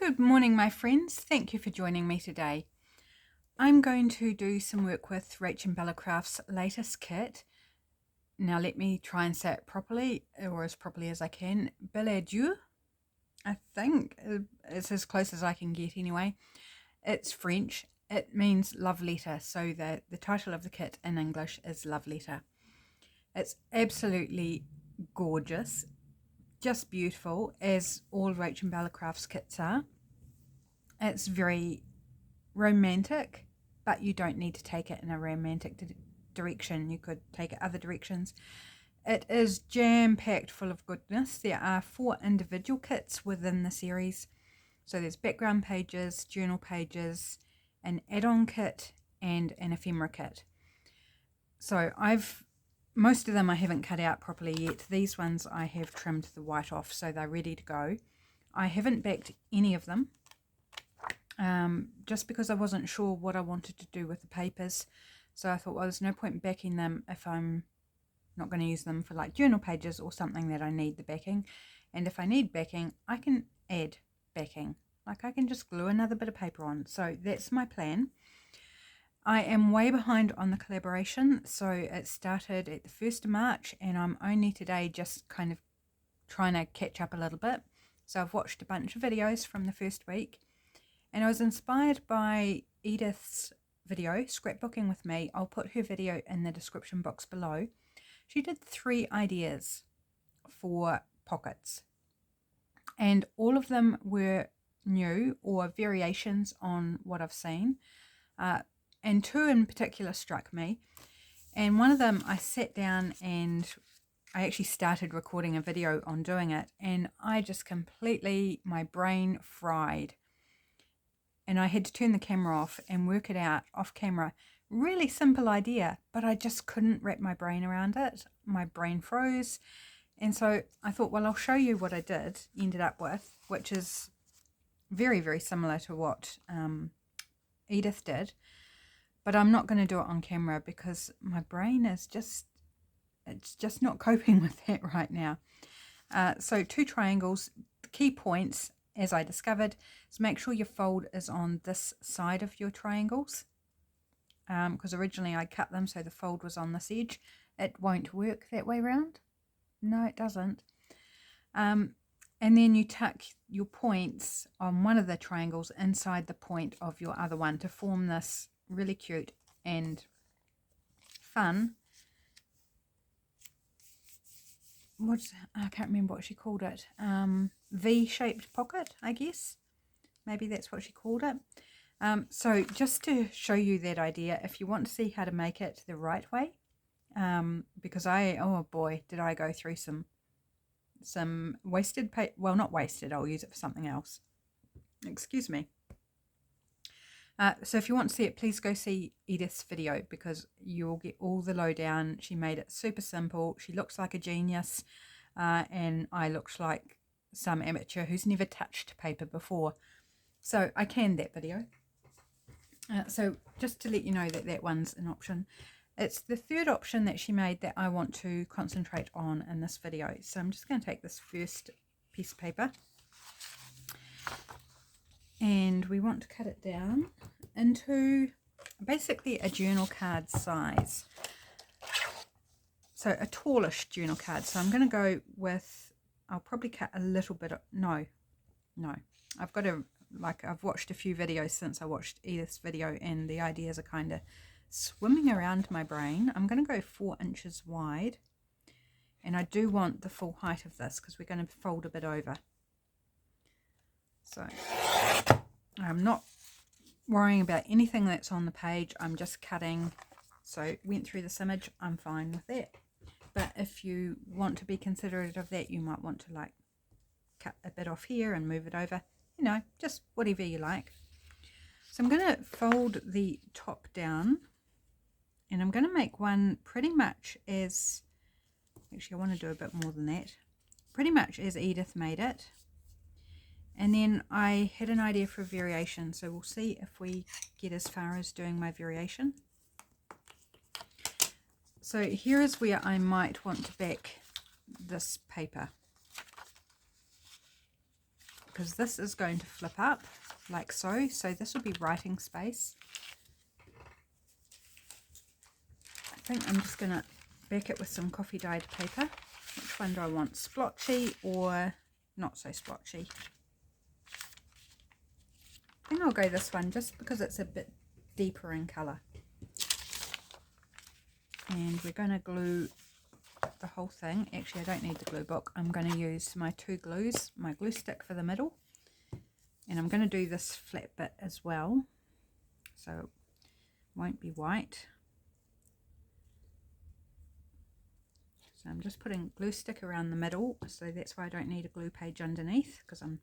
Good morning, my friends. Thank you for joining me today. I'm going to do some work with RachandBella Crafts' latest kit. Now let me try and say it properly, or as properly as I can. Billet doux, I think. It's as close as I can get anyway. It's French. It means love letter, so the title of the kit in English is Love Letter. It's absolutely gorgeous, just beautiful, as all RachandBella Crafts kits are. It's very romantic, but you don't need to take it in a romantic direction. You could take it other directions. It is jam-packed full of goodness. There are 4 individual kits within the series. So there's background pages, journal pages, an add-on kit, and an ephemera kit. So most of them I haven't cut out properly yet. These ones I have trimmed the white off, so they're ready to go. I haven't backed any of them, just because I wasn't sure what I wanted to do with the papers. So I thought, well, there's no point backing them if I'm not going to use them for like journal pages or something that I need the backing. And if I need backing, I can add backing. Like I can just glue another bit of paper on. So that's my plan. I am way behind on the collaboration. So it started at the 1st of March and I'm only today just kind of trying to catch up a little bit. So I've watched a bunch of videos from the first week. And I was inspired by Edith's video, Scrapbooking with Me. I'll put her video in the description box below. She did 3 ideas for pockets. And all of them were new or variations on what I've seen. And 2 in particular struck me. And one of them I sat down and I actually started recording a video on doing it. And I just completely, my brain fried. And I had to turn the camera off and work it out off camera. Really simple idea, but I just couldn't wrap my brain around it. My brain froze. And so I thought, well, I'll show you what I ended up with, which is very, very similar to what Edith did. But I'm not going to do it on camera because my brain is it's just not coping with that right now. So 2 triangles, the key points, as I discovered, is make sure your fold is on this side of your triangles, because originally I cut them so the fold was on this edge. It won't work that way round. No, it doesn't. And then you tuck your points on one of the triangles inside the point of your other one to form this really cute and fun, I can't remember what she called it, V-shaped pocket, I guess. Maybe that's what she called it. So just to show you that idea, if you want to see how to make it the right way, because oh boy, did I go through some wasted paper. Well, not wasted, I'll use it for something else. Excuse me. So if you want to see it, please go see Edith's video because you will get all the lowdown. She made it super simple. She looks like a genius, and I looked like some amateur who's never touched paper before. So I canned that video. So just to let you know that that one's an option. It's the 3rd option that she made that I want to concentrate on in this video. So I'm just going to take this first piece of paper. And we want to cut it down into basically a journal card size. So a tallish journal card. So I'm going to go with, I'll probably cut a little bit of, no. I've got to, I've watched a few videos since I watched Edith's video and the ideas are kind of swimming around my brain. I'm going to go 4 inches wide. And I do want the full height of this because we're going to fold a bit over. So I'm not worrying about anything that's on the page. I'm just cutting. So went through this image. I'm fine with that. But if you want to be considerate of that, you might want to like cut a bit off here and move it over. You know, just whatever you like. So I'm going to fold the top down. And I'm going to make one pretty much as, actually I want to do a bit more than that. Pretty much as Edith made it. And then I had an idea for a variation, so we'll see if we get as far as doing my variation. So here is where I might want to back this paper. because this is going to flip up like so. So this will be writing space. I think I'm just going to back it with some coffee dyed paper. Which one do I want? Splotchy or not so splotchy? I think I'll go this one just because it's a bit deeper in colour. And we're going to glue the whole thing. Actually, I don't need the glue book. I'm going to use my two glues, my glue stick for the middle. And I'm going to do this flat bit as well. So it won't be white. So I'm just putting glue stick around the middle. So that's why I don't need a glue page underneath, because I'm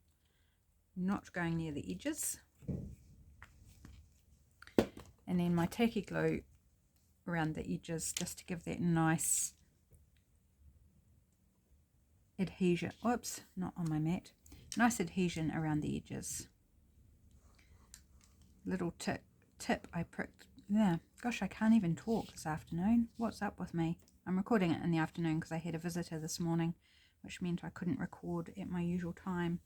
not going near the edges. And then my tacky glue around the edges just to give that nice adhesion. Oops, not on my mat. Nice adhesion around the edges. Little tip I pricked there. Gosh, I can't even talk this afternoon. What's up with me? I'm recording it in the afternoon because I had a visitor this morning, which meant I couldn't record at my usual time.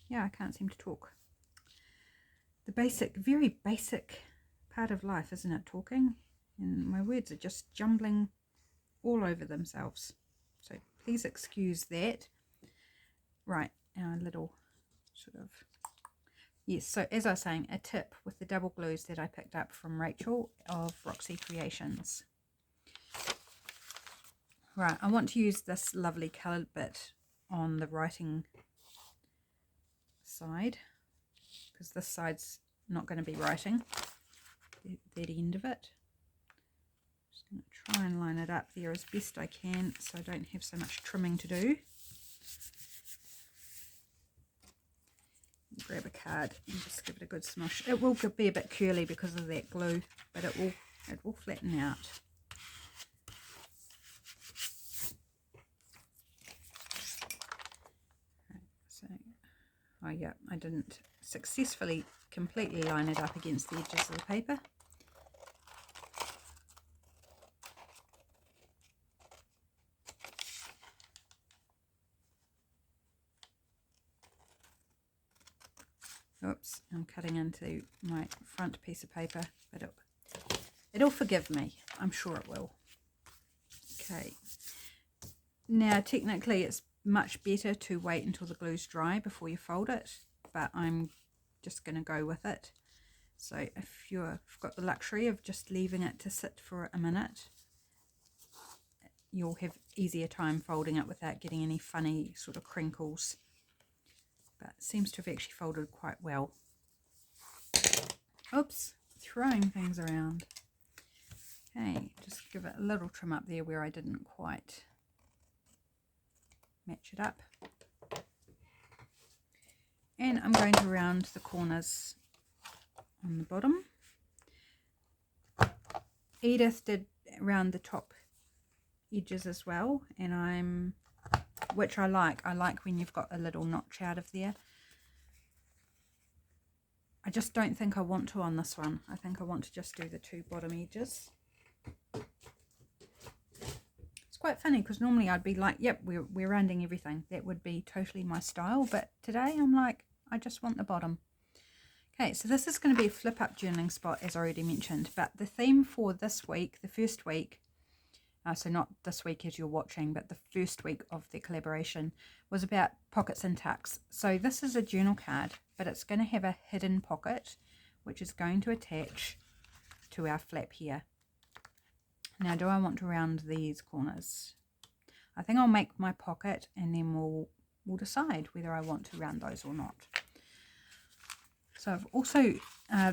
Yeah, I can't seem to talk. The basic, very basic part of life, isn't it, talking? And my words are just jumbling all over themselves. So please excuse that. Right, our little sort of... Yes, so as I was saying, a tip with the double glues that I picked up from Rachel of Roxy Creations. Right, I want to use this lovely coloured bit on the writing side, because this side's not going to be writing, that end of it. Just going to try and line it up there as best I can so I don't have so much trimming to do. Grab a card and just give it a good smush. It will be a bit curly because of that glue, but it will flatten out. Right, so, oh yeah, I didn't successfully completely line it up against the edges of the paper. Oops, I'm cutting into my front piece of paper, but it'll forgive me. I'm sure it will. Okay. Now, technically, it's much better to wait until the glue's dry before you fold it, but I'm just going to go with it. So if you've got the luxury of just leaving it to sit for a minute, you'll have easier time folding it without getting any funny sort of crinkles. But it seems to have actually folded quite well. Oops, throwing things around. Okay, just give it a little trim up there where I didn't quite match it up. And I'm going to round the corners on the bottom. Edith did round the top edges as well, and which I like. I like when you've got a little notch out of there. I just don't think I want to on this one. I think I want to just do the two bottom edges. It's quite funny because normally I'd be like, yep, we're rounding everything. That would be totally my style. But today I'm like, I just want the bottom. Okay, so this is going to be a flip up journaling spot, as I already mentioned. But the theme for this week, the first week, so not this week as you're watching, but the first week of the collaboration, was about pockets and tucks. So this is a journal card, but it's going to have a hidden pocket, which is going to attach to our flap here. Now, do I want to round these corners? I think I'll make my pocket and then we'll decide whether I want to round those or not. So I've also,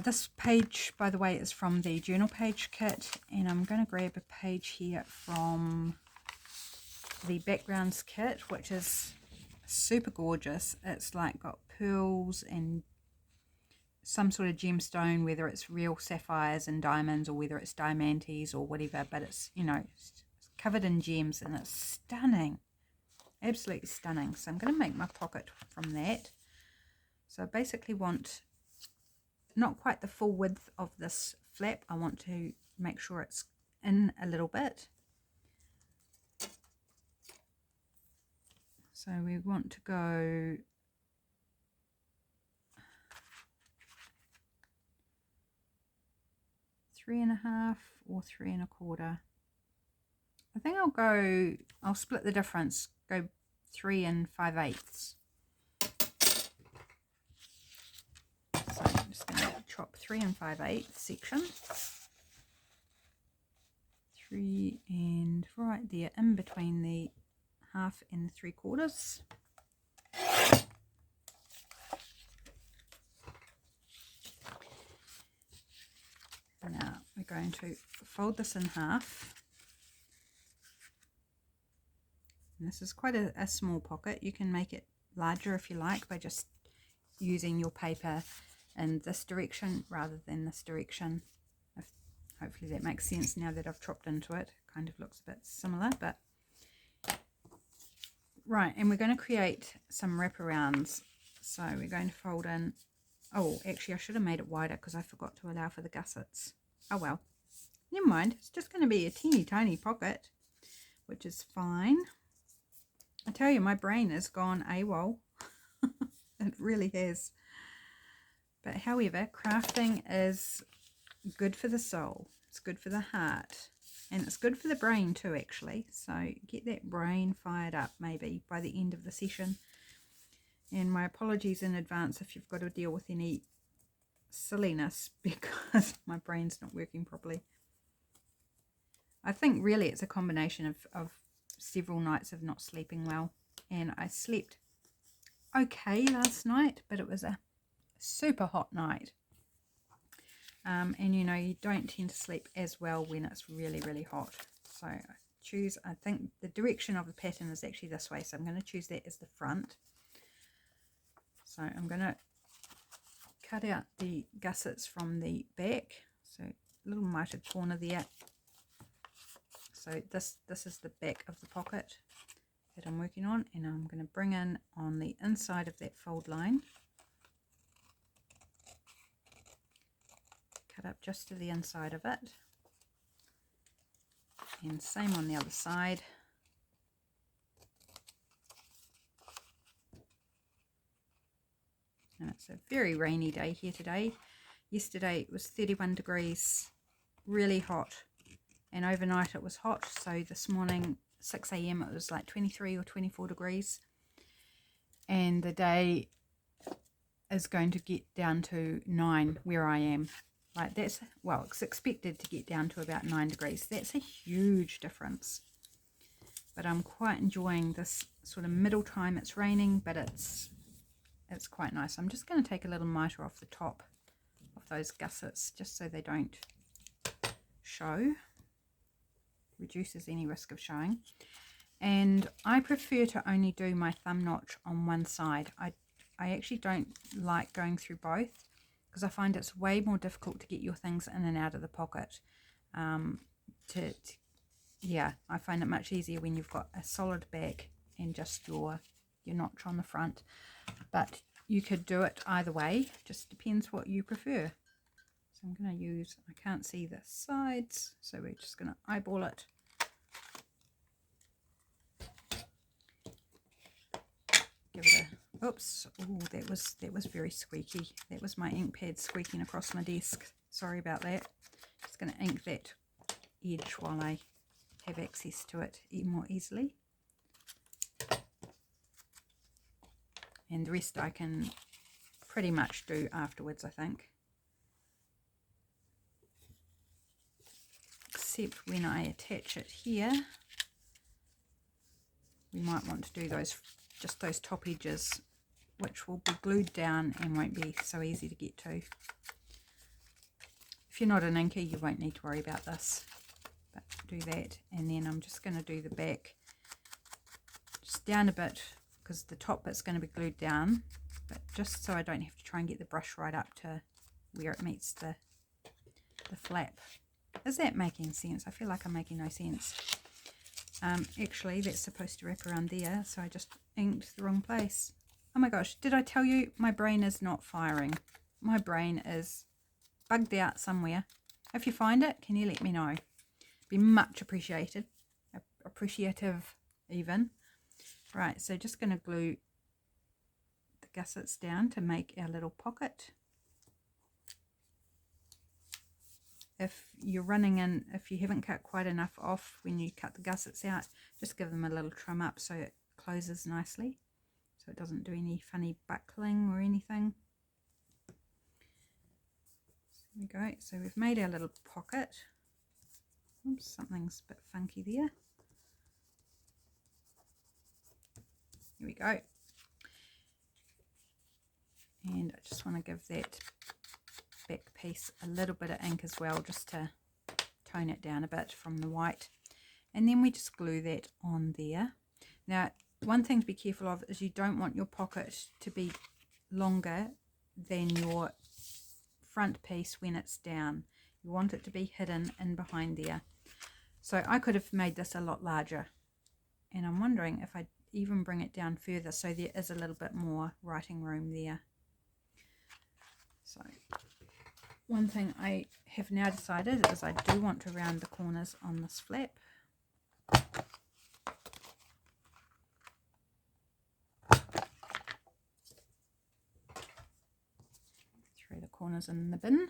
this page, by the way, is from the journal page kit, and I'm going to grab a page here from the backgrounds kit, which is super gorgeous. It's like got pearls and some sort of gemstone, whether it's real sapphires and diamonds or whether it's diamantes or whatever, but it's, you know, it's covered in gems and it's stunning, absolutely stunning. So I'm going to make my pocket from that. So I basically want not quite the full width of this flap. I want to make sure it's in a little bit. So we want to go 3.5 or 3 1/4. I think I'll split the difference, go 3 5/8. So I'm just going to chop 3 5/8 section. 3 and right there in between the 1/2 and the 3/4. Now we're going to fold this in half. And this is quite a small pocket. You can make it larger if you like by just using your paper in this direction rather than this direction. Hopefully that makes sense now that I've chopped into it. Kind of looks a bit similar, but right, and we're going to create some wraparounds. So we're going to fold in, oh actually I should have made it wider because I forgot to allow for the gussets. Oh well, never mind, it's just going to be a teeny tiny pocket, which is fine. I tell you, my brain has gone AWOL. It really has. But however, crafting is good for the soul, it's good for the heart, and it's good for the brain too actually. So get that brain fired up maybe by the end of the session. And my apologies in advance if you've got to deal with any silliness because my brain's not working properly. I think really it's a combination of several nights of not sleeping well, and I slept okay last night, but it was a super hot night. And you know, you don't tend to sleep as well when it's really hot. So I think the direction of the pattern is actually this way, so I'm going to choose that as the front. So I'm going to cut out the gussets from the back, so a little mitered corner there. So this is the back of the pocket that I'm working on, and I'm going to bring in on the inside of that fold line. Cut up just to the inside of it, and same on the other side. And it's a very rainy day here today. Yesterday it was 31 degrees, really hot, and overnight it was hot. So this morning 6 AM it was like 23 or 24 degrees, and the day is going to get down to 9 where I am. Like that's, well, it's expected to get down to about 9 degrees. That's a huge difference. But I'm quite enjoying this sort of middle time. It's raining, but it's quite nice. I'm just going to take a little mitre off the top of those gussets just so they don't show. Reduces any risk of showing. And I prefer to only do my thumb notch on one side. I actually don't like going through both, because I find it's way more difficult to get your things in and out of the pocket. Yeah, I find it much easier when you've got a solid back and just your notch on the front. But you could do it either way, just depends what you prefer. So I'm going to use, I can't see the sides, so we're just going to eyeball it. Give it a, oops, oh, that was very squeaky. That was my ink pad squeaking across my desk. Sorry about that. Just going to ink that edge while I have access to it more easily. And the rest I can pretty much do afterwards, I think. Except when I attach it here, we might want to do just those top edges, which will be glued down and won't be so easy to get to. If you're not an inker, you won't need to worry about this. But do that, and then I'm just going to do the back just down a bit, because the top bit's going to be glued down, but just so I don't have to try and get the brush right up to where it meets the flap. Is that making sense? I feel like I'm making no sense. Actually, that's supposed to wrap around there, so I just inked the wrong place. Oh my gosh, did I tell you my brain is not firing? My brain is bugged out somewhere. If you find it, can you let me know? Be much appreciated. Appreciative even. Right, so just going to glue the gussets down to make our little pocket. if you're running in, if you haven't cut quite enough off when you cut the gussets out, just give them a little trim up so it closes nicely, so it doesn't do any funny buckling or anything. There we go. So we've made our little pocket. Oops, something's a bit funky there. Here we go. And I just want to give that back piece a little bit of ink as well, just to tone it down a bit from the white. And then we just glue that on there. Now, one thing to be careful of is you don't want your pocket to be longer than your front piece when it's down. You want it to be hidden in behind there. So I could have made this a lot larger, and I'm wondering if I even bring it down further so there is a little bit more writing room there. So one thing I have now decided is I do want to round the corners on this flap. Throw the corners in the bin.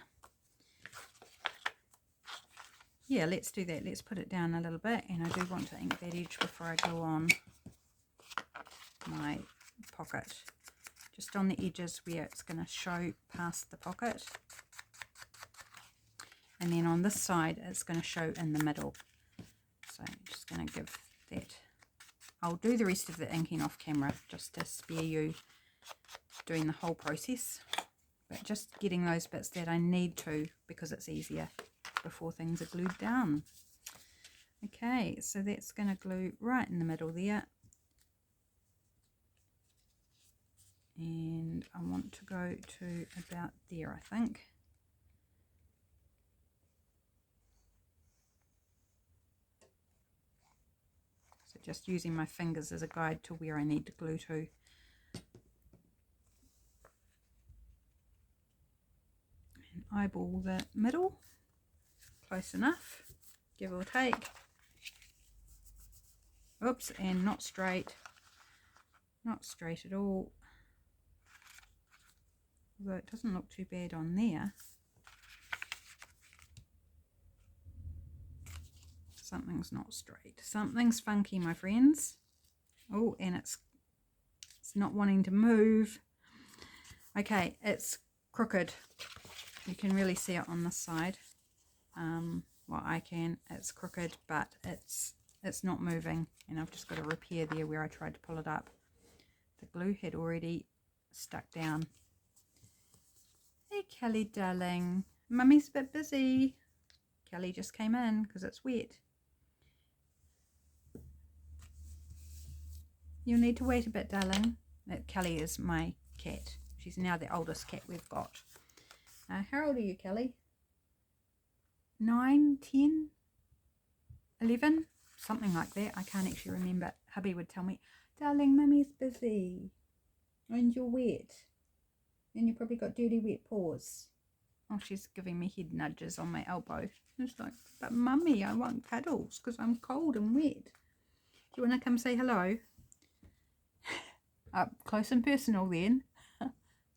Yeah, let's do that. Let's put it down a little bit, and I do want to ink that edge before I go on my pocket. Just on the edges where it's going to show past the pocket. And then on this side, it's going to show in the middle. So I'm just going to give that. I'll do the rest of the inking off camera just to spare you doing the whole process. But just getting those bits that I need to, because it's easier before things are glued down. Okay, so that's going to glue right in the middle there. And I want to go to about there, I think. So just using my fingers as a guide to where I need to glue to. And eyeball the middle, close enough, give or take. Oops, and not straight at all. Although it doesn't look too bad on there. Something's not straight. Something's funky, my friends. Oh, and it's not wanting to move. Okay, it's crooked. You can really see it on this side. Well, I can. It's crooked, but it's not moving, and I've just got to repair there where I tried to pull it up. The glue had already stuck down. Hey Kelly darling, Mummy's a bit busy. Kelly just came in because it's wet. You'll need to wait a bit, darling. Kelly is my cat. She's now the oldest cat we've got. How old are you, Kelly? 9, 10, 11? Something like that. I can't actually remember. Hubby would tell me, darling, Mummy's busy. And you're wet. And you've probably got dirty wet paws. Oh, she's giving me head nudges on my elbow. It's like, but Mummy, I want cuddles because I'm cold and wet. Do you want to come say hello? Up close and personal then.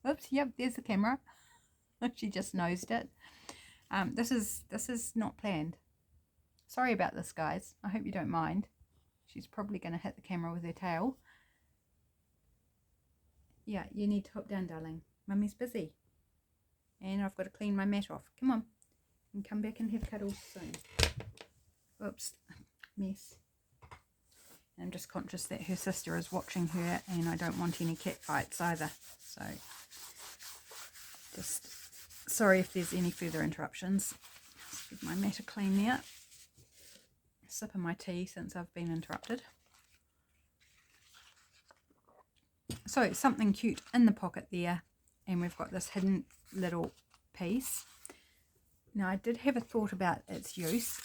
Oops, yep, there's the camera. She just nosed it. This is not planned. Sorry about this, guys. I hope you don't mind. She's probably going to hit the camera with her tail. Yeah, you need to hop down, darling. Mummy's busy. And I've got to clean my mat off. Come on. And come back and have cuddles soon. Oops. Mess. And I'm just conscious that her sister is watching her, and I don't want any cat fights either. So, just sorry if there's any further interruptions. Let's give my mat a clean there. Sip of my tea since I've been interrupted. So, something cute in the pocket there. And we've got this hidden little piece. Now, I did have a thought about its use.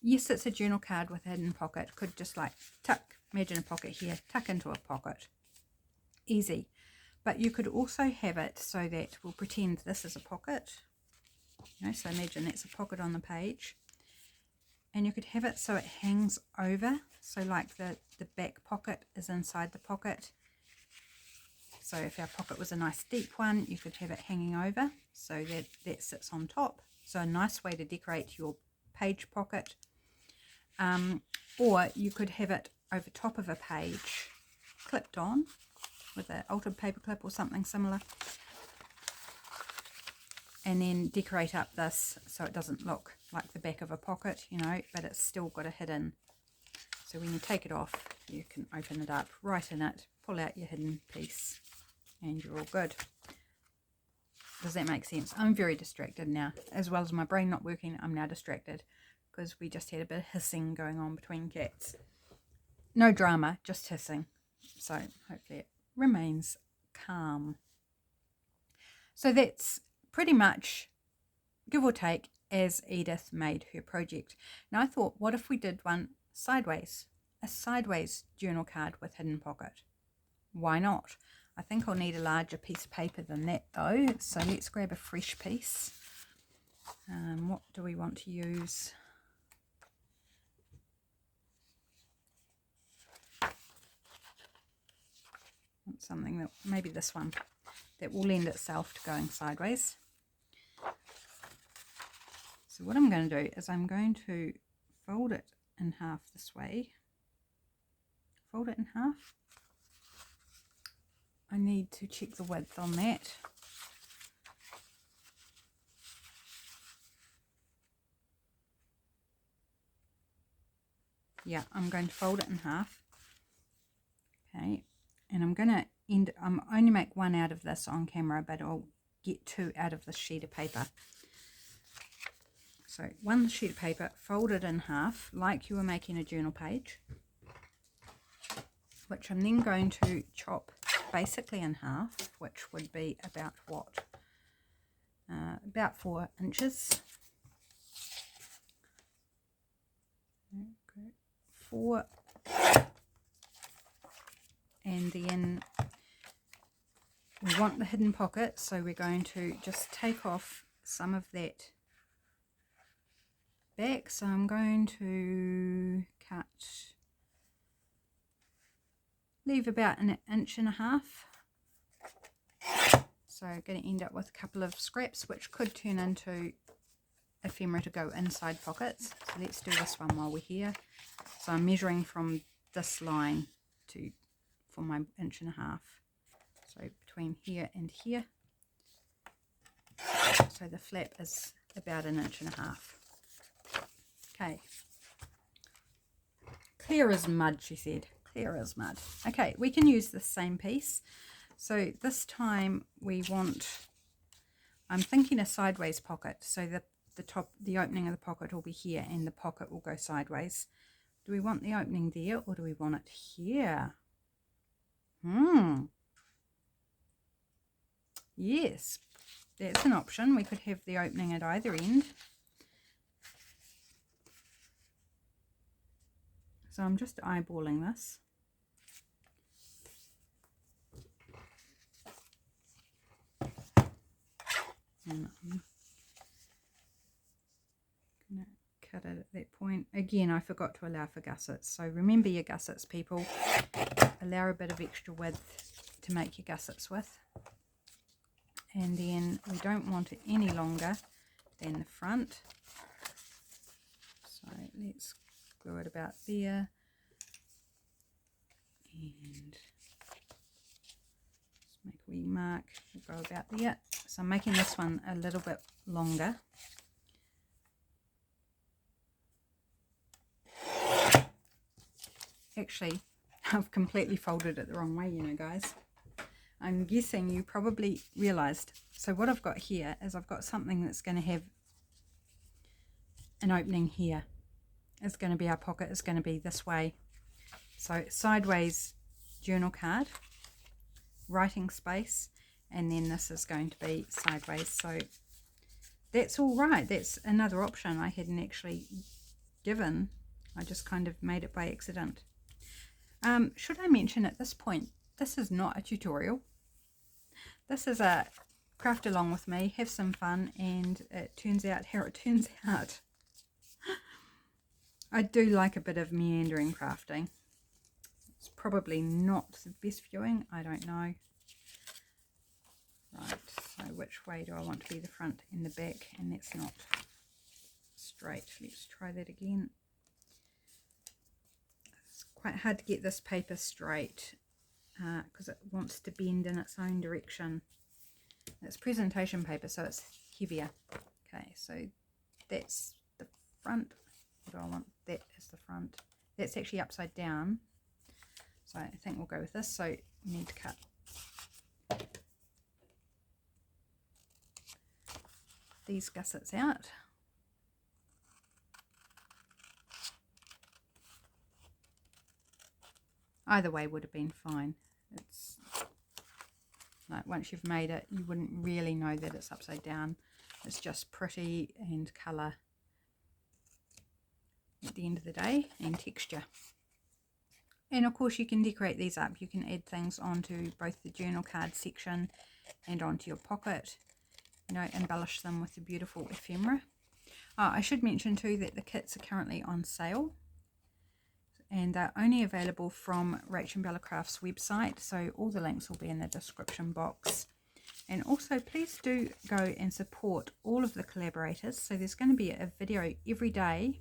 Yes, it's a journal card with a hidden pocket. Could just like tuck, imagine a pocket here, tuck into a pocket. Easy. But you could also have it so that we'll pretend this is a pocket. You know, so imagine that's a pocket on the page. And you could have it so it hangs over. So like the back pocket is inside the pocket. So if our pocket was a nice deep one, you could have it hanging over so that sits on top. So a nice way to decorate your page pocket. Or you could have it over top of a page, clipped on with an altered paper clip or something similar. And then decorate up this so it doesn't look like the back of a pocket, you know, but it's still got a hidden. So when you take it off, you can open it up, write in it, pull out your hidden piece, and you're all good. Does that make sense? I'm very distracted now. As well as my brain not working, I'm now distracted because we just had a bit of hissing going on between cats. No drama, just hissing. So hopefully it remains calm. So that's pretty much, give or take, as Edith made her project. Now I thought, what if we did one sideways? A sideways journal card with hidden pocket. Why not? I think I'll need a larger piece of paper than that though, so let's grab a fresh piece. What do we want to use? Want something that, maybe this one, that will lend itself to going sideways. So what I'm going to do is I'm going to fold it in half this way. Fold it in half. I need to check the width on that. Yeah, I'm going to fold it in half. Okay, and I'm going to only make one out of this on camera, but I'll get two out of this sheet of paper. So one sheet of paper, fold it in half like you were making a journal page, which I'm then going to chop basically in half, which would be about what? About 4 inches. Okay, 4. And then we want the hidden pocket, so we're going to just take off some of that back. So I'm going to leave about 1.5 inches. So I'm going to end up with a couple of scraps which could turn into ephemera to go inside pockets. So let's do this one while we're here. So I'm measuring from this line for my 1.5 inches. So between here and here. So the flap is about 1.5 inches. Okay. Clear as mud, she said. Clear as mud. Okay, we can use the same piece. So this time I'm thinking a sideways pocket, so that the opening of the pocket will be here and the pocket will go sideways. Do we want the opening there or do we want it here? Yes, that's an option. We could have the opening at either end. So I'm just eyeballing this. And I'm going to cut it at that point. Again, I forgot to allow for gussets. So remember your gussets, people. Allow a bit of extra width to make your gussets with. And then we don't want it any longer than the front. So let's glue it about there. And just make a wee mark. We'll go about there. So I'm making this one a little bit longer. Actually, I've completely folded it the wrong way, you know, guys. I'm guessing you probably realized. So what I've got here is I've got something that's going to have an opening here. It's going to be our pocket. It's going to be this way. So sideways journal card, writing space, and then this is going to be sideways. So that's all right. That's another option I hadn't actually given. I just kind of made it by accident. Should I mention at this point, this is not a tutorial. This is a craft along with me, have some fun, and it turns out how it turns out. I do like a bit of meandering crafting. It's probably not the best viewing, I don't know. Right, so which way do I want to be the front and the back? And that's not straight. Let's try that again. It's quite hard to get this paper straight because it wants to bend in its own direction. It's presentation paper, so it's heavier. Okay, so that's the front. What do I want? That is the front. That's actually upside down. So I think we'll go with this. So you need to cut these gussets out. Either way would have been fine. It's like once you've made it, you wouldn't really know that it's upside down. It's just pretty and colour at the end of the day, and texture. And of course you can decorate these up. You can add things onto both the journal card section and onto your pocket. You know, embellish them with a beautiful ephemera. I should mention too that the kits are currently on sale, and they're only available from RachandBella Crafts website, so all the links will be in the description box. And also please do go and support all of the collaborators. So there's going to be a video every day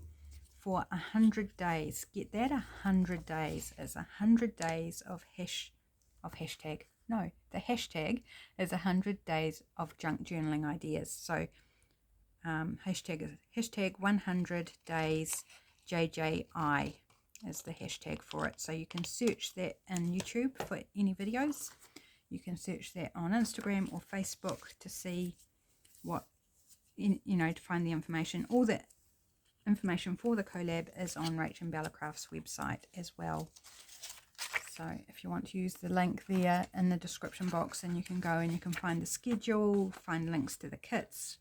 for 100 days. Get that, 100 days. It's 100 days of hashtag. No, the hashtag is 100 days of junk journaling ideas. So hashtag 100 days JJI is the hashtag for it. So you can search that in YouTube for any videos. You can search that on Instagram or Facebook to see what, you know, to find the information. All that information for the collab is on RachandBella Crafts website as well. So if you want to use the link there in the description box, and you can go and you can find the schedule, find links to the kits,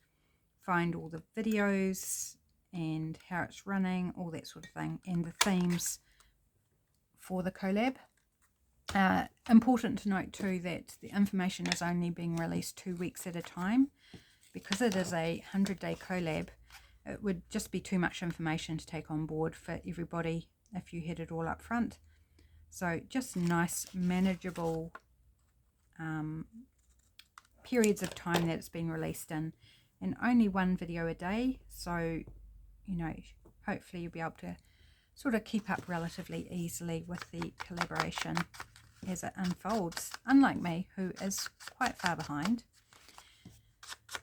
find all the videos and how it's running, all that sort of thing, and the themes for the collab. Important to note too that the information is only being released 2 weeks at a time. Because it is a 100-day collab, it would just be too much information to take on board for everybody if you had it all up front. So just nice, manageable periods of time that it's been released in, and only one video a day. So, you know, hopefully you'll be able to sort of keep up relatively easily with the collaboration as it unfolds, unlike me, who is quite far behind.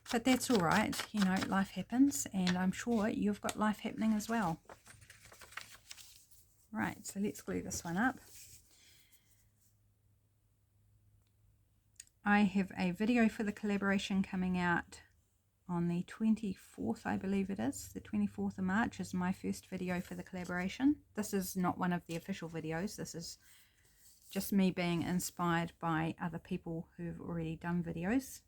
But that's all right, you know, life happens, and I'm sure you've got life happening as well. Right, so let's glue this one up. I have a video for the collaboration coming out on the 24th, I believe it is. The 24th of March is my first video for the collaboration. This is not one of the official videos. This is just me being inspired by other people who've already done videos.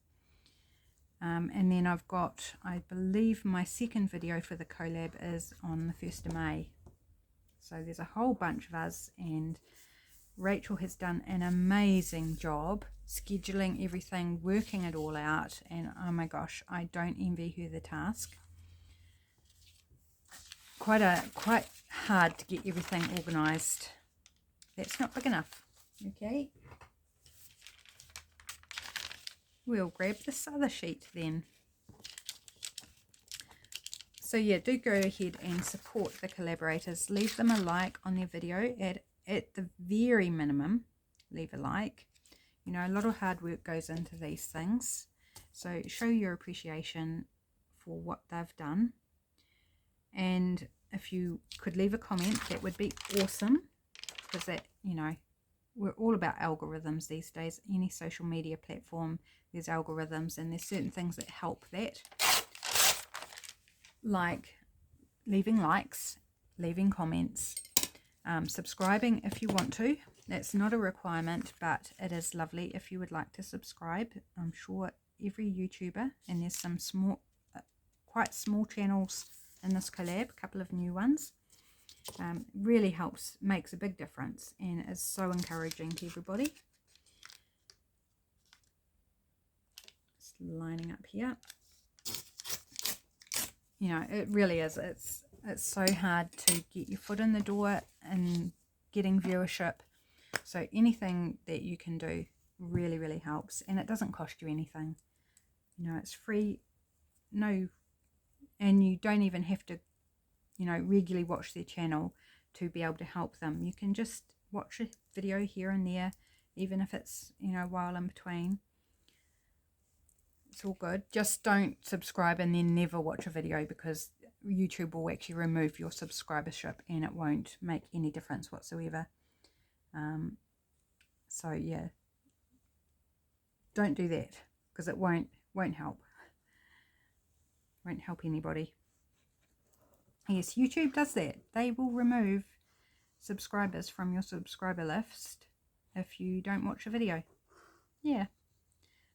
And then I've got, I believe my second video for the collab is on the 1st of May. So there's a whole bunch of us, and Rachel has done an amazing job scheduling everything, working it all out, and oh my gosh, I don't envy her the task. Quite hard to get everything organized. That's not big enough. Okay, we'll grab this other sheet then. So yeah, do go ahead and support the collaborators. Leave them a like on their video. At the very minimum, leave a like. You know, a lot of hard work goes into these things. So show your appreciation for what they've done. And if you could leave a comment, that would be awesome. Because that, you know, we're all about algorithms these days. Any social media platform, there's algorithms, and there's certain things that help that. Like leaving likes, leaving comments, subscribing if you want to. That's not a requirement, but it is lovely if you would like to subscribe. I'm sure every YouTuber, and there's some small, quite small channels in this collab, a couple of new ones, really helps, makes a big difference, and is so encouraging to everybody. Just lining up here. You know, it really is. It's so hard to get your foot in the door and getting viewership. So anything that you can do really, really helps. And it doesn't cost you anything. You know, it's free. No, and you don't even have to, you know, regularly watch their channel to be able to help them. You can just watch a video here and there, even if it's, you know, a while in between. It's all good. Just don't subscribe and then never watch a video, because YouTube will actually remove your subscribership and it won't make any difference whatsoever. So yeah, don't do that, because it won't help. Won't help anybody. Yes, YouTube does that. They will remove subscribers from your subscriber list if you don't watch a video. Yeah.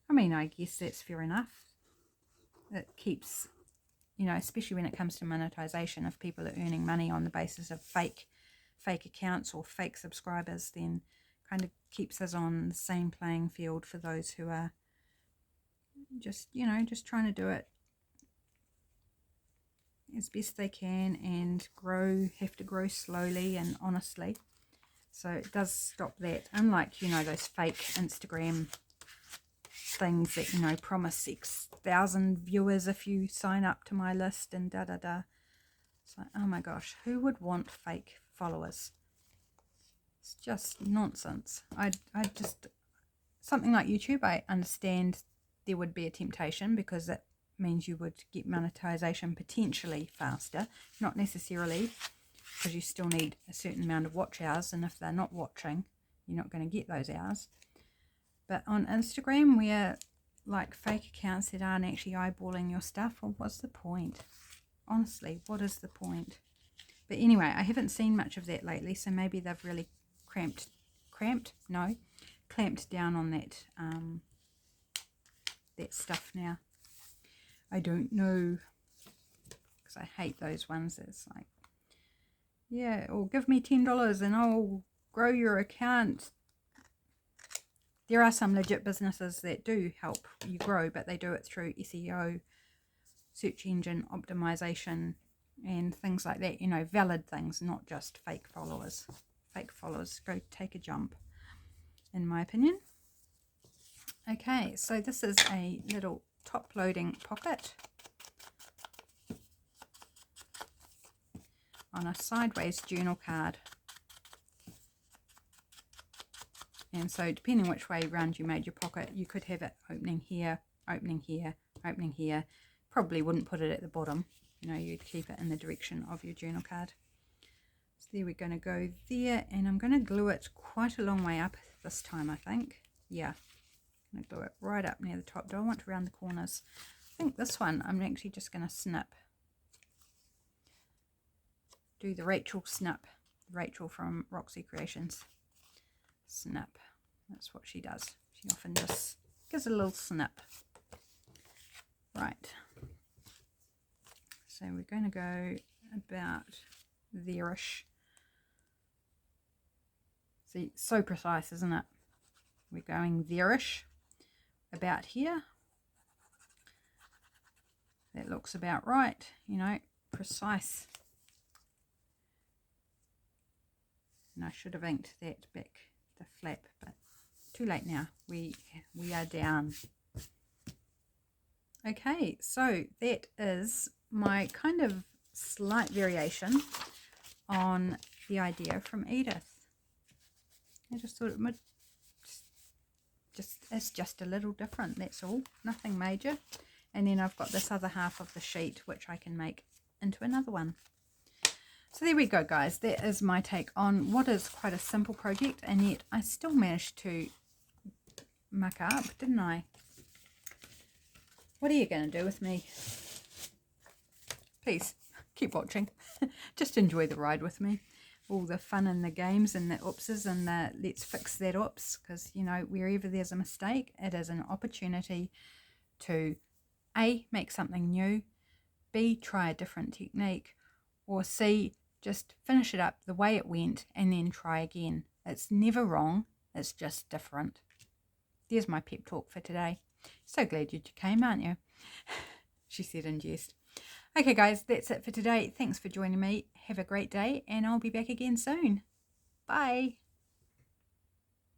I mean, I guess that's fair enough. It keeps, you know, especially when it comes to monetization, if people are earning money on the basis of fake accounts or fake subscribers, then kind of keeps us on the same playing field for those who are just, you know, just trying to do it as best they can and have to grow slowly and honestly. So it does stop that. Unlike, you know, those fake Instagram things that, you know, promise 6,000 viewers if you sign up to my list and da-da-da. It's like, oh my gosh, who would want fake followers? It's just nonsense. I just, something like YouTube, I understand there would be a temptation, because that means you would get monetization potentially faster, not necessarily, because you still need a certain amount of watch hours, and if they're not watching, you're not going to get those hours. But on Instagram, where like fake accounts that aren't actually eyeballing your stuff, well, what's the point? Honestly, what is the point? But anyway, I haven't seen much of that lately, so maybe they've really clamped down on that that stuff now. I don't know, because I hate those ones. It's like, yeah, or give me $10 and I'll grow your account. There are some legit businesses that do help you grow, but they do it through SEO, search engine optimization, and things like that. You know, valid things, not just fake followers. Fake followers go take a jump, in my opinion. Okay, so this is a little top-loading pocket on a sideways journal card. And so depending which way around you made your pocket, you could have it opening here, opening here, opening here. Probably wouldn't put it at the bottom. You know, you'd keep it in the direction of your journal card. So there we're going to go there, and I'm going to glue it quite a long way up this time, I think. Yeah, I'm going to glue it right up near the top. Do I want to round the corners? I think this one I'm actually just going to snip. Do the Rachel snip. Rachel from Roxy Creations. Snip. That's what she does. She often just gives a little snip. Right. So we're going to go about there-ish. See, so precise, isn't it? We're going there-ish. About here. That looks about right. You know, precise. And I should have inked that back, the flap, but too late now. We are down. Okay, so that is my kind of slight variation on the idea from Edith. I just thought it would it's just a little different, that's all, nothing major. And then I've got this other half of the sheet which I can make into another one. So there we go, guys. That is my take on what is quite a simple project, and yet I still managed to muck up, didn't I? What are you going to do with me? Please, keep watching. Just enjoy the ride with me. All the fun and the games and the oopses and the let's fix that oops, because, you know, wherever there's a mistake, it is an opportunity to A, make something new, B, try a different technique, or C, just finish it up the way it went and then try again. It's never wrong, it's just different. There's my pep talk for today. So glad you came, aren't you? She said in jest. Okay, guys, that's it for today. Thanks for joining me. Have a great day, and I'll be back again soon. Bye.